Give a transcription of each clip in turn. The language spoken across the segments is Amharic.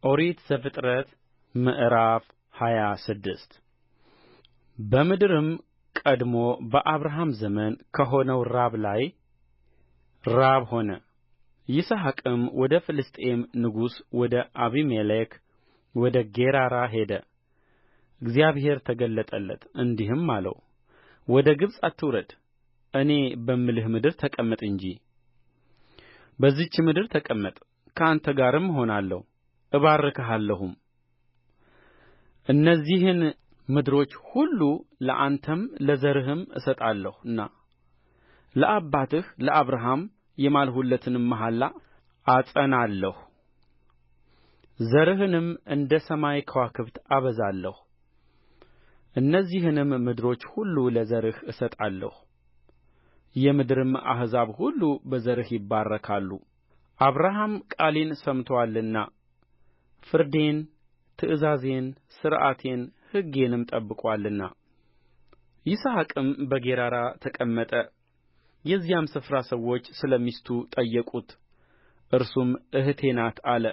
ኦሪት ዘፍጥረት ምዕራፍ 26 በምድርም ቀድሞ በአብርሃም ዘመን ከሆነው ራብ ላይ ራብ ሆነ። ይስሐቅም ወደ ፍልስጥኤም ንጉሥ ወደ አቢሜሌክ ወደ ጌራራ ሄደ። እግዚአብሔር ተገለጠለት እንዲህም አለው፣ ወደ ግብፅ አትውረድ፣ እኔ በምልህ ምድር ተቀመጥ እንጂ። በዚህች ምድር ተቀመጥ፣ ከአንተ ጋርም እሆናለሁ እባርክሃለሁም። እነዚህን ምድሮች ሁሉ ለአንተም ለዘርህም እሰጣለሁና ለአባትህ ለአብርሃም የማልሁለትን መሐላ አጸናለሁ። ዘርህንም እንደ ሰማይ ከዋክብት አበዛለሁ። እነዚህንም ምድሮች ሁሉ ለዘርህ እሰጣለሁ፣ የምድርም አሕዛብ ሁሉ በዘርህ ይባረካሉ። አብርሃም ቃሌን ሰምቶአልና ፍርዴን፣ ትእዛዜን፣ ሥርዓቴን፣ ሕጌንም ጠብቆአልና። ይስሐቅም በጌራራ ተቀመጠ። የዚያም ስፍራ ሰዎች ስለ ሚስቱ ጠየቁት፣ እርሱም እኅቴ ናት አለ።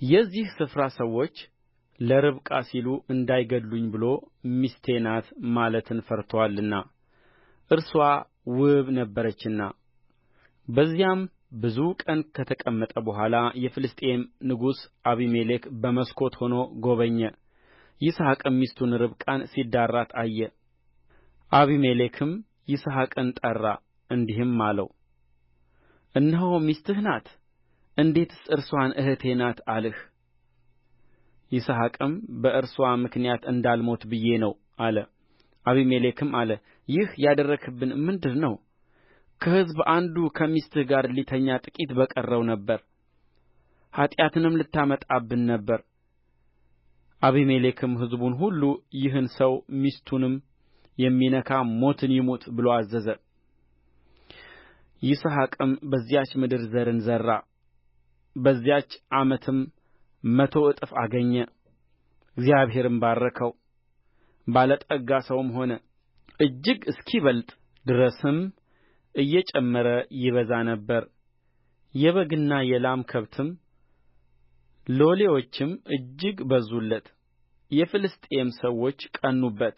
የዚህ ስፍራ ሰዎች ለርብቃ ሲሉ እንዳይገድሉኝ ብሎ ሚስቴ ናት ማለትን ፈርቶአልና እርስዋ ውብ ነበረችና። በዚያም ብዙ ቀን ከተቀመጠ በኋላ የፍልስጥኤም ንጉሥ አቢሜሌክ በመስኮት ሆኖ ጐበኘ። ይስሐቅም ሚስቱን ርብቃን ሲዳራት አየ። አቢሜሌክም ይስሐቅን ጠራ፣ እንዲህም አለው፣ እነሆ ሚስትህ ናት፣ እንዴትስ እርስዋን እኅቴ ናት አልህ? ይስሐቅም በእርስዋ ምክንያት እንዳልሞት ብዬ ነው አለ። አቢሜሌክም አለ፣ ይህ ያደረግህብን ምንድር ነው? ከሕዝብ አንዱ ከሚስትህ ጋር ሊተኛ ጥቂት በቀረው ነበር፣ ኃጢአትንም ልታመጣብን ነበር። አቢሜሌክም ሕዝቡን ሁሉ ይህን ሰው ሚስቱንም የሚነካ ሞትን ይሙት ብሎ አዘዘ። ይስሐቅም በዚያች ምድር ዘርን ዘራ። በዚያች ዓመትም 100 እጥፍ አገኘ። እግዚአብሔርም ባረከው፣ ባለጠጋ ሰውም ሆነ። እጅግ እስኪበልጥ ድረስም እየጨመረ ይበዛ ነበር። የበግና የላም ከብትም ሎሌዎችም እጅግ በዙለት። የፍልስጥኤም ሰዎች ቀኑበት።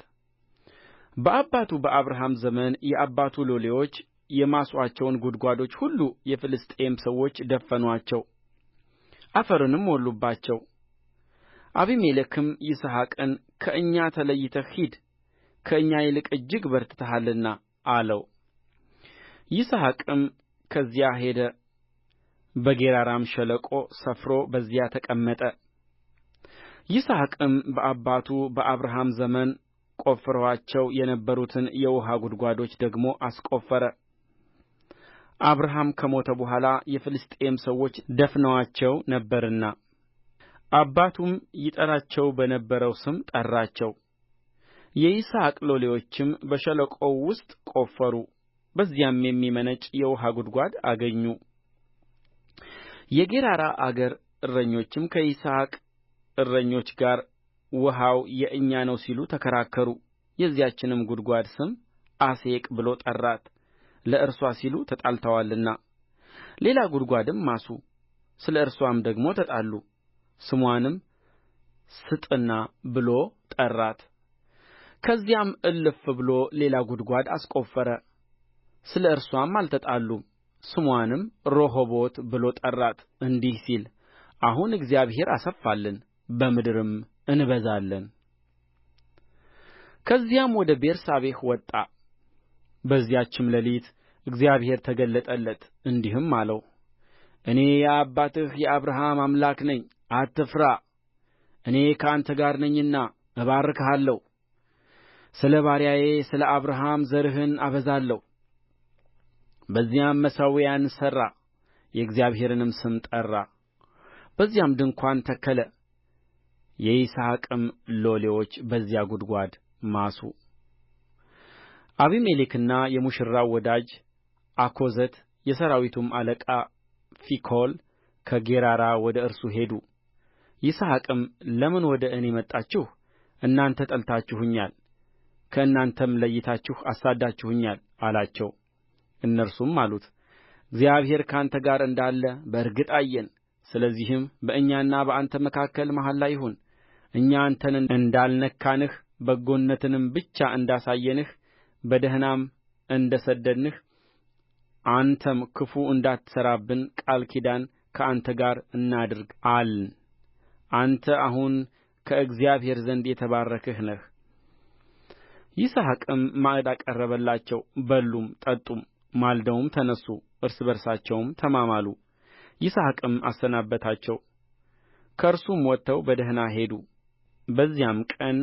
በአባቱ በአብርሃም ዘመን የአባቱ ሎሌዎች የማሱአቸውን ጕድጓዶች ሁሉ የፍልስጥኤም ሰዎች ደፈኑአቸው፣ አፈርንም ሞሉባቸው። አቢሜሌክም ይስሐቅን ከእኛ ተለይተህ ሂድ፣ ከእኛ ይልቅ እጅግ በርትተሃልና አለው። ይስሐቅም ከዚያ ሄደ፣ በጌራራም ሸለቆ ሰፍሮ በዚያ ተቀመጠ። ይስሐቅም በአባቱ በአብርሃም ዘመን ቆፍረዋቸው የነበሩትን የውኃ ጕድጓዶች ደግሞ አስቈፈረ። አብርሃም ከሞተ በኋላ የፍልስጥኤም ሰዎች ደፍነዋቸው ነበርና አባቱም ይጠራቸው በነበረው ስም ጠራቸው። የይስሐቅ ሎሌዎችም በሸለቆው ውስጥ ቈፈሩ፣ በዚያም የሚመነጭ የውኃ ጕድጓድ አገኙ። የጌራራ አገር እረኞችም ከይስሐቅ እረኞች ጋር ውኃው የእኛ ነው ሲሉ ተከራከሩ። የዚያችንም ጕድጓድ ስም ኤሴቅ ብሎ ጠራት፣ ለእርስዋ ሲሉ ተጣልተዋልና። ሌላ ጕድጓድም ማሱ፣ ስለ እርስዋም ደግሞ ተጣሉ። ስምዋንም ስጥና ብሎ ጠራት። ከዚያም እልፍ ብሎ ሌላ ጕድጓድ አስቈፈረ፣ ስለ እርስዋም አልተጣሉም። ስምዋንም ርሆቦት ብሎ ጠራት፣ እንዲህ ሲል፣ አሁን እግዚአብሔር አሰፋልን፣ በምድርም እንበዛለን። ከዚያም ወደ ቤርሳቤህ ወጣ። በዚያችም ሌሊት እግዚአብሔር ተገለጠለት እንዲህም አለው፣ እኔ የአባትህ የአብርሃም አምላክ ነኝ፣ አትፍራ። እኔ ከአንተ ጋር ነኝና እባርክሃለሁ። ስለ ባሪያዬ ስለ አብርሃም ዘርህን አበዛለሁ። በዚያም መሠዊያን ሠራ፣ የእግዚአብሔርንም ስም ጠራ። በዚያም ድንኳን ተከለ። የይስሐቅም ሎሌዎች በዚያ ጕድጓድ ማሱ። አቢሜሌክና የሙሽራው ወዳጅ አኮዘት የሠራዊቱም አለቃ ፊኮል ከጌራራ ወደ እርሱ ሄዱ። ይስሐቅም ለምን ወደ እኔ መጣችሁ? እናንተ ጠልታችሁኛል፣ ከእናንተም ለይታችሁ አሳድዳችሁኛል አላቸው። እነርሱም አሉት፣ እግዚአብሔር ከአንተ ጋር እንዳለ በእርግጥ አየን። ስለዚህም በእኛና በአንተ መካከል መሐላ ይሁን። እኛ አንተን እንዳልነካንህ በጎነትንም ብቻ እንዳሳየንህ በደኅናም እንደ ሰደድንህ አንተም ክፉ እንዳትሠራብን ቃል ኪዳን ከአንተ ጋር እናድርግ አልን። አንተ አሁን ከእግዚአብሔር ዘንድ የተባረክህ ነህ። ይስሐቅም ማዕድ አቀረበላቸው፣ በሉም ጠጡም። ማልደውም ተነሡ፣ እርስ በርሳቸውም ተማማሉ። ይስሐቅም አሰናበታቸው፣ ከእርሱም ወጥተው በደኅና ሄዱ። በዚያም ቀን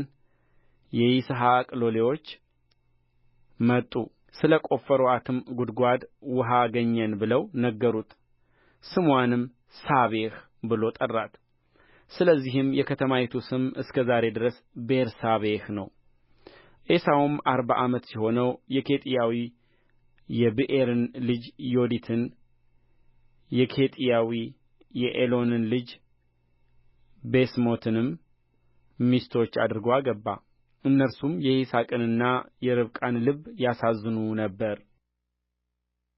የይስሐቅ ሎሌዎች መጡ፣ ስለ ቈፈሩአትም ጕድጓድ ውኃ አገኘን ብለው ነገሩት። ስምዋንም ሳቤህ ብሎ ጠራት። ስለዚህም የከተማይቱ ስም እስከ ዛሬ ድረስ ቤርሳቤህ ነው። ኤሳውም 40 ዓመት ሲሆነው የኬጢያዊ የብኤሪን ልጅ ዮዲትን የኬጢያዊ የኤሎንን ልጅ ቤስሞትንም ሚስቶች አድርጎ አገባ። እነርሱም የይስሐቅንና የርብቃን ልብ ያሳዝኑ ነበር።